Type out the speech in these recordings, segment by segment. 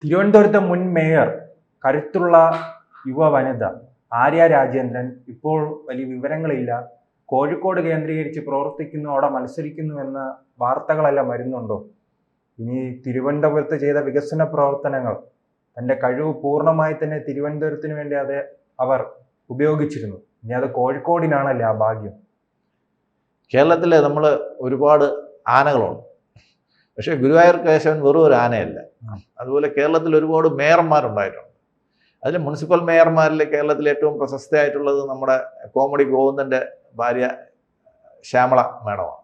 തിരുവനന്തപുരത്തെ മുൻ മേയർ കരുത്തുള്ള യുവ വനിത ആര്യ രാജേന്ദ്രൻ ഇപ്പോൾ വലിയ വിവരങ്ങളില്ല. കോഴിക്കോട് കേന്ദ്രീകരിച്ച് പ്രവർത്തിക്കുന്നു, അവിടെ മത്സരിക്കുന്നു എന്ന വാർത്തകളെല്ലാം വരുന്നുണ്ടോ? ഇനി തിരുവനന്തപുരത്ത് ചെയ്ത വികസന പ്രവർത്തനങ്ങൾ, തൻ്റെ കഴിവ് പൂർണ്ണമായി തന്നെ തിരുവനന്തപുരത്തിന് വേണ്ടി അവർ ഉപയോഗിച്ചിരുന്നു. ഇനി അത് കോഴിക്കോടിനാണല്ലേ ആ ഭാഗ്യം. കേരളത്തിൽ നമ്മൾ ഒരുപാട് ആനകളുണ്ട്, പക്ഷേ ഗുരുവായൂർ കേശവൻ വെറും ഒരു ആനയല്ല. അതുപോലെ കേരളത്തിൽ ഒരുപാട് മേയർമാരുണ്ടായിട്ടുണ്ട്. അതിൽ മുനിസിപ്പൽ മേയർമാരിൽ കേരളത്തിൽ ഏറ്റവും പ്രശസ്തയായിട്ടുള്ളത് നമ്മുടെ കോമഡി ഗോവിന്ദൻ്റെ ഭാര്യ ശ്യാമള മാഡമാണ്.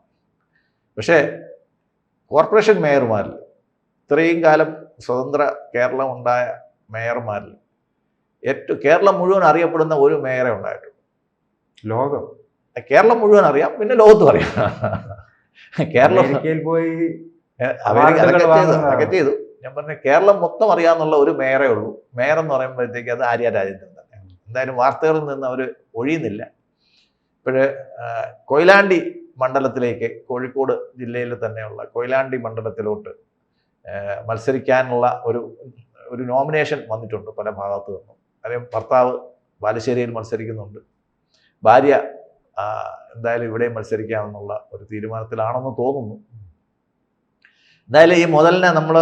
പക്ഷേ കോർപ്പറേഷൻ മേയർമാരിൽ ഇത്രയും കാലം സ്വതന്ത്ര കേരളം ഉണ്ടായ മേയർമാരിൽ കേരളം മുഴുവൻ അറിയപ്പെടുന്ന ഒരു മേയറെ ഉണ്ടായിട്ടുണ്ട്. കേരളം മുഴുവൻ അറിയാം, പിന്നെ ലോകത്തും അറിയാം. കേരളം പോയി അതൊക്കെ ചെയ്തു. ഞാൻ പറഞ്ഞ കേരളം മൊത്തം അറിയാന്നുള്ള ഒരു മേയറേ ഉള്ളൂ. മേയർ എന്ന് പറയുമ്പോഴത്തേക്ക് അത് ആര്യ രാജേന്ദ്രൻ തന്നെയാണ്. എന്തായാലും വാർത്തകളിൽ നിന്ന് അവർ ഒഴിയുന്നില്ല. ഇപ്പോഴ് കൊയിലാണ്ടി മണ്ഡലത്തിലേക്ക്, കോഴിക്കോട് ജില്ലയിൽ തന്നെയുള്ള കൊയിലാണ്ടി മണ്ഡലത്തിലോട്ട് മത്സരിക്കാനുള്ള ഒരു നോമിനേഷൻ വന്നിട്ടുണ്ട് പല ഭാഗത്തു നിന്നും. കാര്യം ഭർത്താവ് ബാലുശ്ശേരിയിൽ മത്സരിക്കുന്നുണ്ട്, ഭാര്യ എന്തായാലും ഇവിടെ മത്സരിക്കാമെന്നുള്ള ഒരു തീരുമാനത്തിലാണെന്ന് തോന്നുന്നു. എന്തായാലും ഈ മുതലിനെ നമ്മൾ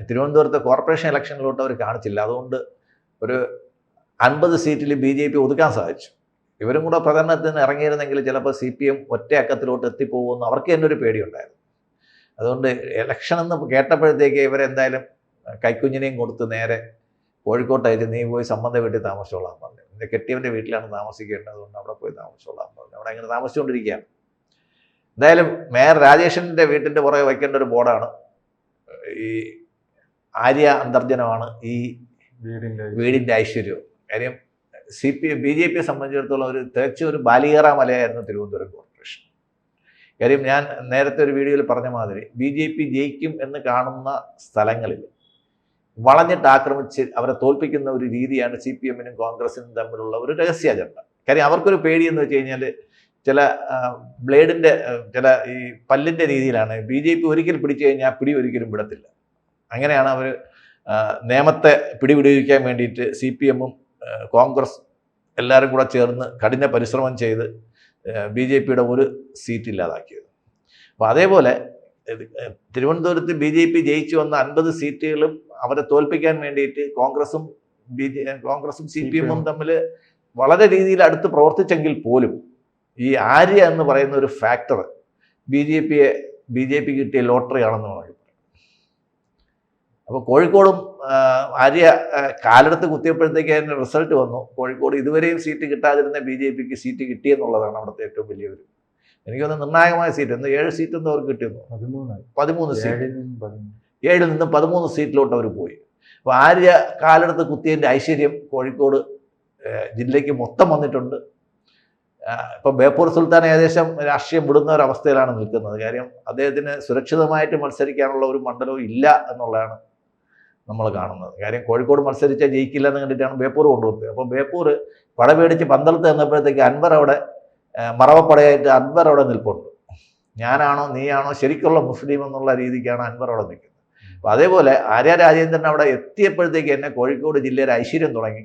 തിരുവനന്തപുരത്തെ കോർപ്പറേഷൻ ഇലക്ഷനിലോട്ട് അവർ കാണിച്ചില്ല. അതുകൊണ്ട് ഒരു 50 സീറ്റിൽ BJP ഒതുക്കാൻ സാധിച്ചു. ഇവരും കൂടെ പ്രചരണത്തിന് ഇറങ്ങിയിരുന്നെങ്കിൽ ചിലപ്പോൾ CPM ഒറ്റ അക്കത്തിലോട്ട് എത്തിപ്പോകുമെന്ന് അവർക്ക് തന്നെ ഒരു പേടിയുണ്ടായിരുന്നു. അതുകൊണ്ട് ഇലക്ഷൻ എന്ന് കേട്ടപ്പോഴത്തേക്ക് ഇവരെന്തായാലും കൈക്കുഞ്ഞിനെയും കൊടുത്ത് നേരെ കോഴിക്കോട്ടായിട്ട് നീ പോയി സംബന്ധ വീട്ടിൽ താമസിച്ചോളാൻ പറഞ്ഞു. എൻ്റെ കെട്ടിയവൻ്റെ വീട്ടിലാണ് താമസിക്കേണ്ടത്, അതുകൊണ്ട് അവിടെ പോയി താമസിച്ചോളാൻ പറഞ്ഞു. അവിടെ അങ്ങനെ താമസിച്ചുകൊണ്ടിരിക്കുകയാണ്. എന്തായാലും മേയർ രാജേഷിൻ്റെ വീട്ടിൻ്റെ പുറകെ വയ്ക്കേണ്ട ഒരു ബോർഡാണ് ഈ ആര്യ അന്തർജനമാണ് ഈ വീടിൻ്റെ ഐശ്വര്യവും. കാര്യം BJPയെ സംബന്ധിച്ചിടത്തോളം ഒരു ബാലികേറ മലയായിരുന്നു തിരുവനന്തപുരം കോർപ്പറേഷൻ. കാര്യം ഞാൻ നേരത്തെ ഒരു വീഡിയോയിൽ പറഞ്ഞ മാതിരി BJP ജയിക്കും എന്ന് കാണുന്ന സ്ഥലങ്ങളിൽ വളഞ്ഞിട്ട് ആക്രമിച്ച് അവരെ തോൽപ്പിക്കുന്ന ഒരു രീതിയാണ് CPMനും കോൺഗ്രസിനും തമ്മിലുള്ള ഒരു രഹസ്യ അജണ്ട. കാര്യം അവർക്കൊരു പേടിയെന്ന് വെച്ച് കഴിഞ്ഞാൽ ചില ബ്ലേഡിൻ്റെ ചില ഈ പല്ലിൻ്റെ രീതിയിലാണ്. BJP ഒരിക്കൽ പിടിച്ചു കഴിഞ്ഞാൽ പിടി ഒരിക്കലും വിടത്തില്ല. അങ്ങനെയാണ് അവർ നിയമത്തെ പിടിപിടിക്കാൻ വേണ്ടിയിട്ട് CPMും കോൺഗ്രസ് എല്ലാവരും കൂടെ ചേർന്ന് കഠിന പരിശ്രമം ചെയ്ത് BJPയുടെ ഒരു സീറ്റ് ഇല്ലാതാക്കിയത്. അപ്പോൾ അതേപോലെ തിരുവനന്തപുരത്ത് BJP ജയിച്ചു വന്ന 50 സീറ്റുകളും അവരെ തോൽപ്പിക്കാൻ വേണ്ടിയിട്ട് കോൺഗ്രസും CPMും തമ്മിൽ വളരെ രീതിയിൽ അടുത്ത് പ്രവർത്തിച്ചെങ്കിൽ പോലും ഈ ആര്യ എന്ന് പറയുന്ന ഒരു ഫാക്ടർ BJP കിട്ടിയ ലോട്ടറി ആണെന്ന് പറയും. അപ്പോൾ കോഴിക്കോടും ആര്യ കാലെടുത്ത് കുത്തിയപ്പോഴത്തേക്ക് അതിൻ്റെ റിസൾട്ട് വന്നു. കോഴിക്കോട് ഇതുവരെയും സീറ്റ് കിട്ടാതിരുന്ന BJPക്ക് സീറ്റ് കിട്ടിയെന്നുള്ളതാണ് അവിടുത്തെ ഏറ്റവും വലിയൊരു, എനിക്കൊന്ന് നിർണായകമായ സീറ്റ്. 7 സീറ്റ് എന്തോ അവർക്ക് കിട്ടിയെന്നു, 13 സീറ്റ്, 7 നിന്ന് 13 സീറ്റിലോട്ട് അവർ പോയി. അപ്പോൾ ആര്യ കാലെടുത്ത് കുത്തിയതിൻ്റെ ഐശ്വര്യം കോഴിക്കോട് ജില്ലയ്ക്ക് മൊത്തം വന്നിട്ടുണ്ട്. ഇപ്പം ബേപ്പൂർ സുൽത്താൻ ഏകദേശം രാഷ്ട്രീയം വിടുന്ന ഒരവസ്ഥയിലാണ് നിൽക്കുന്നത്. കാര്യം അദ്ദേഹത്തിന് സുരക്ഷിതമായിട്ട് മത്സരിക്കാനുള്ള ഒരു മണ്ഡലവും ഇല്ല എന്നുള്ളതാണ് നമ്മൾ കാണുന്നത്. കാര്യം കോഴിക്കോട് മത്സരിച്ചാൽ ജയിക്കില്ല എന്ന് കണ്ടിട്ടാണ് ബേപ്പൂർ കൊണ്ടുകൊടുത്തത്. അപ്പോൾ ബേപ്പൂർ പട പേടിച്ച് പന്തളത്ത് എന്നപ്പോഴത്തേക്ക് അൻവർ അവിടെ മറവപ്പടയായിട്ട് അൻവർ അവിടെ നിൽപ്പുണ്ട്. ഞാനാണോ നീയാണോ ശരിക്കുള്ള മുസ്ലിം എന്നുള്ള രീതിക്കാണ് അൻവർ അവിടെ നിൽക്കുന്നത്. അപ്പോൾ അതേപോലെ ആര്യ രാജേന്ദ്രൻ അവിടെ എത്തിയപ്പോഴത്തേക്ക് എന്നെ കോഴിക്കോട് ജില്ലയുടെ ഐശ്വര്യം തുടങ്ങി.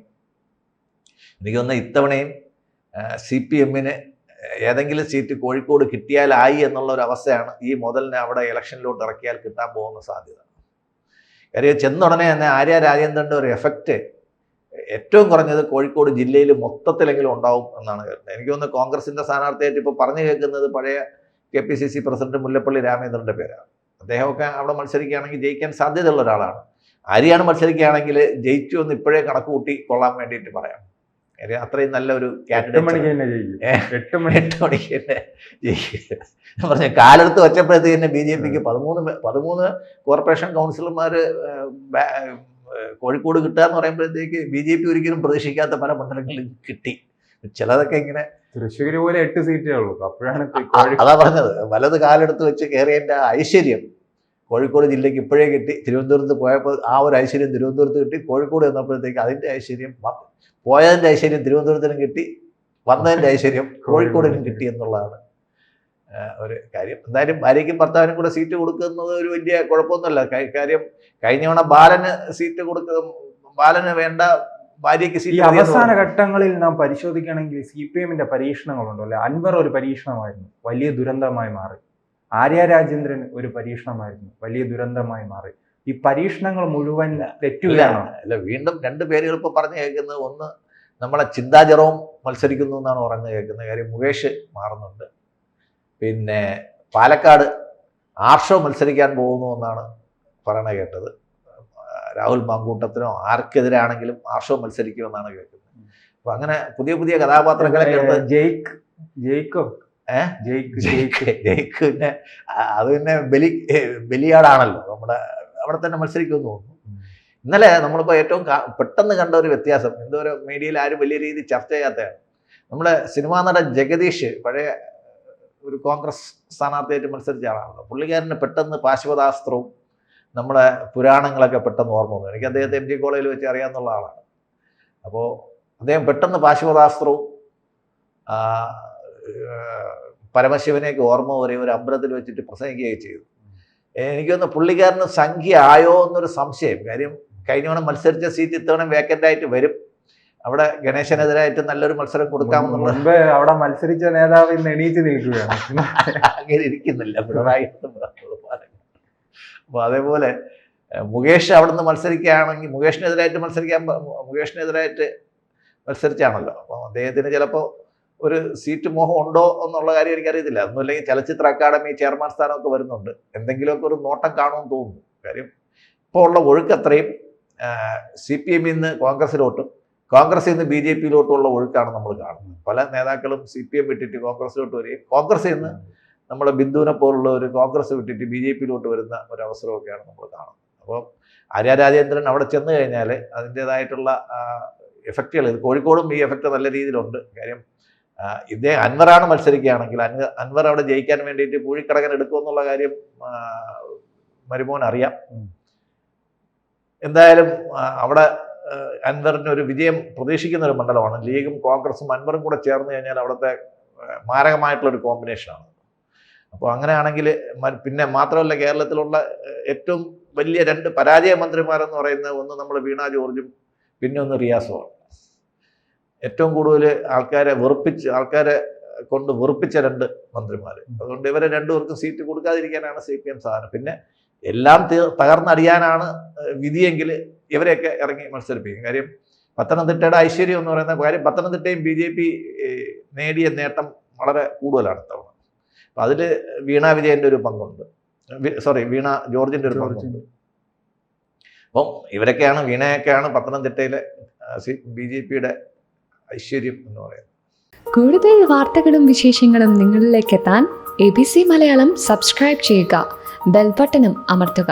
എനിക്കൊന്ന് ഇത്തവണയും CPMന് ഏതെങ്കിലും സീറ്റ് കോഴിക്കോട് കിട്ടിയാലായി എന്നുള്ള ഒരു അവസ്ഥയാണ് ഈ മുതലിനെ അവിടെ ഇലക്ഷനിലോട്ട് ഇറക്കിയാൽ കിട്ടാൻ പോകുന്ന സാധ്യത. കാര്യം ചെന്നുടനെ തന്നെ ആര്യ രാജേന്ദ്രൻ്റെ ഒരു എഫക്റ്റ് ഏറ്റവും കുറഞ്ഞത് കോഴിക്കോട് ജില്ലയിൽ മൊത്തത്തിലെങ്കിലും ഉണ്ടാവും എന്നാണ് കേട്ടത്. എനിക്ക് തോന്നുന്നു കോൺഗ്രസിൻ്റെ സ്ഥാനാർത്ഥിയായിട്ട് ഇപ്പോൾ പറഞ്ഞു കേൾക്കുന്നത് പഴയ KPCC പ്രസിഡന്റ് മുല്ലപ്പള്ളി രാമചന്ദ്രൻ്റെ പേരാണ്. അദ്ദേഹമൊക്കെ അവിടെ മത്സരിക്കുകയാണെങ്കിൽ ജയിക്കാൻ സാധ്യതയുള്ള ഒരാളാണ്. ആര്യാണ് മത്സരിക്കുകയാണെങ്കിൽ ജയിച്ചു എന്ന് ഇപ്പോഴേ കണക്ക് കൂട്ടി കൊള്ളാൻ വേണ്ടിയിട്ട് പറയാം. അത്രയും നല്ലൊരു കാൻഡിഡേറ്റ്. 8 മണിക്ക് തന്നെ ജയിക്കുക പറഞ്ഞ കാലെടുത്ത് വെച്ചപ്പോഴത്തേക്ക് തന്നെ BJPക്ക് 13 കോർപ്പറേഷൻ കൗൺസിലർമാർ കോഴിക്കോട് കിട്ടുക എന്ന് പറയുമ്പോഴത്തേക്ക് BJP ഒരിക്കലും പ്രതീക്ഷിക്കാത്ത പല മണ്ഡലങ്ങളിലും കിട്ടി. ചിലതൊക്കെ ഇങ്ങനെ തൃശ്ശൂർ പോലെ 8 സീറ്റേ ഉള്ളൂ. അപ്പോഴാണ് അതാ പറഞ്ഞത്, വലത് കാലെടുത്ത് വെച്ച് കയറിയതിൻ്റെ ഐശ്വര്യം കോഴിക്കോട് ജില്ലയ്ക്ക് ഇപ്പോഴേ കിട്ടി. തിരുവനന്തപുരത്ത് പോയപ്പോൾ ആ ഒരു ഐശ്വര്യം തിരുവനന്തപുരത്ത് കിട്ടി. കോഴിക്കോട് വന്നപ്പോഴത്തേക്ക് അതിൻ്റെ ഐശ്വര്യം, പോയതിൻ്റെ ഐശ്വര്യം തിരുവനന്തപുരത്തിനും കിട്ടി, വന്നതിൻ്റെ ഐശ്വര്യം കോഴിക്കോടിനും കിട്ടി എന്നുള്ളതാണ് ഒരു കാര്യം. എന്തായാലും ഭാര്യയ്ക്കും ഭർത്താവിനും കൂടെ സീറ്റ് കൊടുക്കുന്നത് ഒരു വലിയ കുഴപ്പമൊന്നുമല്ല. കാര്യം കഴിഞ്ഞ തവണ ബാലന് സീറ്റ് ബാലന് വേണ്ട ഭാര്യയ്ക്ക് ഈ സീറ്റ്. അവസാന ഘട്ടങ്ങളിൽ നാം പരിശോധിക്കുകയാണെങ്കിൽ CPM-ന്റെ പരീക്ഷണങ്ങളുണ്ടല്ലോ. അൻവർ ഒരു പരീക്ഷണമായിരുന്നു, വലിയ ദുരന്തമായി മാറി. ആര്യ രാജേന്ദ്രൻ ഒരു പരീക്ഷണമായിരുന്നു, വലിയ ദുരന്തമായി മാറി. ഈ പരീക്ഷണങ്ങൾ മുഴുവൻ തെറ്റുകയാണോ? അല്ല, വീണ്ടും രണ്ട് പേരുകൾ ഇപ്പോൾ പറഞ്ഞു കേൾക്കുന്നത്, ഒന്ന് നമ്മളെ ചിന്താ ജെറോം മത്സരിക്കുന്നു എന്നാണ് പറഞ്ഞു കേൾക്കുന്നത്. കാര്യം മുകേഷ് മാറുന്നുണ്ട്. പിന്നെ പാലക്കാട് ആർഷോ മത്സരിക്കാൻ പോകുന്നു എന്നാണ് പറയണ കേട്ടത്. രാഹുൽ മാങ്കൂട്ടത്തിനോ ആർക്കെതിരാണെങ്കിലും ആർഷോ മത്സരിക്കുമെന്നാണ് കേൾക്കുന്നത്. അപ്പൊ അങ്ങനെ പുതിയ പുതിയ കഥാപാത്രങ്ങളെ ജയിക്കോ? ജയിക്ക് പിന്നെ അത് പിന്നെ ബലിയാടാണല്ലോ, നമ്മുടെ അവിടെ തന്നെ മത്സരിക്കുമെന്ന് തോന്നുന്നു. ഇന്നലെ നമ്മളിപ്പോൾ ഏറ്റവും പെട്ടെന്ന് കണ്ട ഒരു വ്യത്യാസം, എന്തോരോ മീഡിയയിൽ ആരും വലിയ രീതിയിൽ ചർച്ച ചെയ്യാത്തതാണ്. നമ്മുടെ സിനിമാ നടൻ ജഗദീഷ്, പഴയ ഒരു കോൺഗ്രസ് സ്ഥാനാർത്ഥിയായിട്ട് മത്സരിച്ച ആളാണല്ലോ. പുള്ളിക്കാരന് പെട്ടെന്ന് പാശുപതാസ്ത്രവും നമ്മളെ പുരാണങ്ങളൊക്കെ പെട്ടെന്ന് ഓർമ്മ വന്നു. എനിക്ക് അദ്ദേഹത്തെ MG കോളേജിൽ വെച്ച് അറിയാവുന്ന ആളാണ്. അപ്പോൾ അദ്ദേഹം പെട്ടെന്ന് പാശുപതാസ്ത്രവും പരമശിവനെയൊക്കെ ഓർമ്മ വരെ ഒരു അമ്പലത്തിൽ വെച്ചിട്ട് പ്രസംഗിക്കുകയും ചെയ്തു. എനിക്കൊന്ന് പുള്ളിക്കാരന് സംഖ്യ ആയോ എന്നൊരു സംശയം. കാര്യം കഴിഞ്ഞവണ്ണം മത്സരിച്ച സീറ്റ് ഇത്തവണ വേക്കൻ്റ് ആയിട്ട് വരും. അവിടെ ഗണേശനെതിരായിട്ട് നല്ലൊരു മത്സരം കൊടുക്കാമെന്നുള്ള അവിടെ മത്സരിച്ച നേതാവ് ഇന്ന് എണീറ്റ് നിൽക്കുകയാണ്. അങ്ങനെ ഇരിക്കുന്നില്ല പിണറായി. അപ്പോൾ അതേപോലെ മുകേഷ് അവിടെ നിന്ന് മത്സരിക്കുകയാണെങ്കിൽ മുകേഷിനെതിരായിട്ട് മത്സരിച്ചാണല്ലോ. അപ്പോൾ അദ്ദേഹത്തിന് ചിലപ്പോൾ ഒരു സീറ്റ് മോഹം ഉണ്ടോ എന്നുള്ള കാര്യം എനിക്കറിയത്തില്ല. ഒന്നുമില്ലെങ്കിൽ ചലച്ചിത്ര അക്കാദമി ചെയർമാൻ സ്ഥാനമൊക്കെ വരുന്നുണ്ട്, എന്തെങ്കിലുമൊക്കെ ഒരു നോട്ടം കാണുമെന്ന് തോന്നുന്നു. കാര്യം ഇപ്പോൾ ഉള്ള ഒഴുക്ക് അത്രയും CPM-ൽ നിന്ന് കോൺഗ്രസിലോട്ടും കോൺഗ്രസിൽ നിന്ന് BJP-യിലോട്ടുള്ള ഒഴുക്കാണ് നമ്മൾ കാണുന്നത്. പല നേതാക്കളും CPM വിട്ടിട്ട് കോൺഗ്രസിലോട്ട് വരികയും കോൺഗ്രസിൽ നിന്ന് നമ്മുടെ ബിന്ദുവിനെ പോലുള്ള ഒരു കോൺഗ്രസ് വിട്ടിട്ട് BJP-യിലോട്ട് വരുന്ന ഒരവസരമൊക്കെയാണ് നമ്മൾ കാണുന്നത്. അപ്പോൾ ആര്യ രാജേന്ദ്രൻ അവിടെ ചെന്ന് കഴിഞ്ഞാൽ അതിൻ്റേതായിട്ടുള്ള എഫക്റ്റുകൾ, കോഴിക്കോടും ഈ എഫക്റ്റ് നല്ല രീതിയിലുണ്ട്. കാര്യം ഇതേ അൻവറാണ് മത്സരിക്കുകയാണെങ്കിൽ അൻവർ അവിടെ ജയിക്കാൻ വേണ്ടിയിട്ട് പൂഴിക്കടകൻ എടുക്കുമെന്നുള്ള കാര്യം മരുമോൻ അറിയാം. എന്തായാലും അവിടെ അൻവറിന് ഒരു വിജയം പ്രതീക്ഷിക്കുന്ന ഒരു മണ്ഡലമാണ്. ലീഗും കോൺഗ്രസും അൻവറും കൂടെ ചേർന്ന് കഴിഞ്ഞാൽ അവിടുത്തെ മാരകമായിട്ടുള്ളൊരു കോമ്പിനേഷനാണ്. അപ്പോൾ അങ്ങനെയാണെങ്കിൽ പിന്നെ മാത്രമല്ല, കേരളത്തിലുള്ള ഏറ്റവും വലിയ രണ്ട് പരാജയ മന്ത്രിമാരെന്ന് പറയുന്നത് ഒന്ന് നമ്മൾ വീണ ജോർജും പിന്നെ ഒന്ന് റിയാസുമാണ്. ഏറ്റവും കൂടുതൽ ആൾക്കാരെ കൊണ്ട് വെറുപ്പിച്ച രണ്ട് മന്ത്രിമാർ. അതുകൊണ്ട് ഇവരെ രണ്ടുപേർക്കും സീറ്റ് കൊടുക്കാതിരിക്കാനാണ് CPM സാധനം. പിന്നെ എല്ലാം തകർന്നടിയാനാണ് വിധിയെങ്കിൽ ഇവരെയൊക്കെ ഇറങ്ങി മത്സരിപ്പിക്കും. കാര്യം പത്തനംതിട്ടയുടെ ഐശ്വര്യം എന്ന് പറയുന്ന കാര്യം, പത്തനംതിട്ടയും BJP നേടിയ നേട്ടം വളരെ കൂടുതലാണ് തവണ. അപ്പം അതിൽ വീണ വിജയൻ്റെ ഒരു പങ്കുണ്ട്, വീണ ജോർജിൻ്റെ ഒരു പങ്കുണ്ട്. അപ്പം വീണയൊക്കെയാണ് പത്തനംതിട്ടയിലെ BJP-യുടെ ഐശ്വര്യം എന്ന് പറയുന്നത്. കൂടുതൽ വാർത്തകളും വിശേഷങ്ങളും നിങ്ങളിലേക്ക് എത്താൻ ABC മലയാളം സബ്സ്ക്രൈബ് ചെയ്യുക, ബെൽ ബട്ടണും അമർത്തുക.